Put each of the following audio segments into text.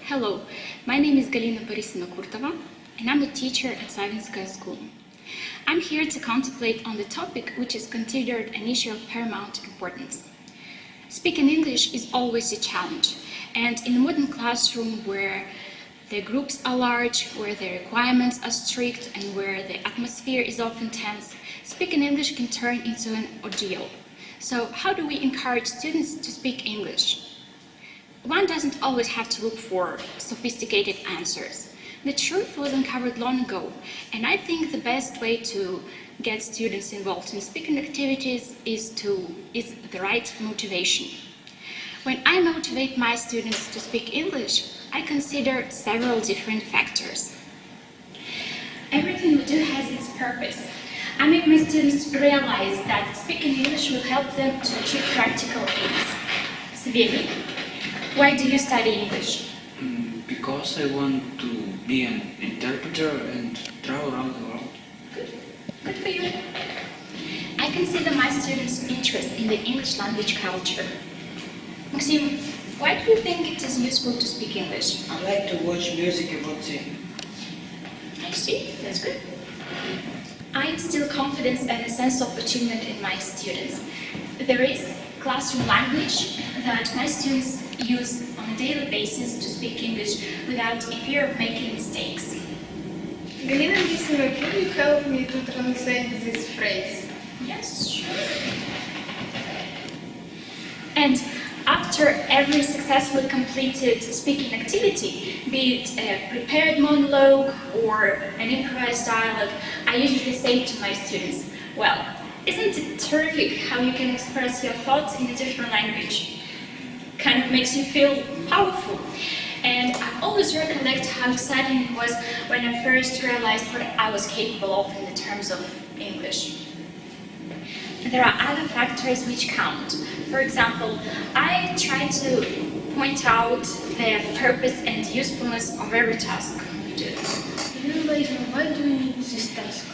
Hello, my name is Галина Куртова, and I'm a teacher at Savинская school. I'm here to contemplate on the topic which is considered an issue of paramount importance. Speaking English is always a challenge, and in a modern classroom where the groups are large, where the requirements are strict, and where the atmosphere is often tense, speaking English can turn into an ordeal. So how do we encourage students to speak English? One doesn't always have to look for sophisticated answers. The truth was uncovered long ago, and I think the best way to get students involved in speaking activities is the right motivation. When I motivate my students to speak English, I consider several different factors. Everything we do has its purpose. I make my students realize that speaking English will help them to achieve practical aims. Савинская. Why do you study English? Because I want to be an interpreter and travel around the world. Good for you. I consider my students' interest in the English language culture. Maxim, why do you think it is useful to speak English? I like to watch music about singing. I see, that's good. I instill confidence and a sense of achievement in my students. There is classroom language that my students use on a daily basis to speak English without a fear of making mistakes. Galina, can you help me to translate this phrase? Yes, sure. And after every successfully completed speaking activity, be it a prepared monologue or an improvised dialogue, I usually say to my students, well, isn't it terrific how you can express your thoughts in a different language? Kind of makes you feel powerful. And I always recollect how exciting it was when I first realized what I was capable of in the terms of English. There are other factors which count. For example, I try to point out the purpose and usefulness of every task we do. Why do you need this task?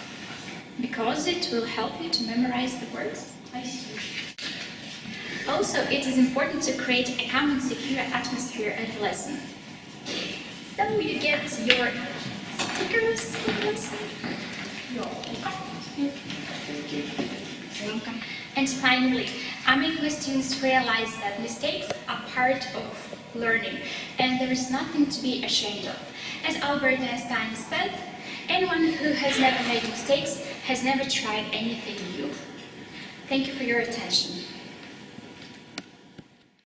Because it will help you to memorize the words. I see. Also, it is important to create a calm and secure atmosphere at the lesson. So you get your stickers for the lesson. Thank you. Welcome. And finally, I make my students realize that mistakes are part of learning, and there is nothing to be ashamed of. As Albert Einstein said, anyone who has never made mistakes has never tried anything new. Thank you for your attention.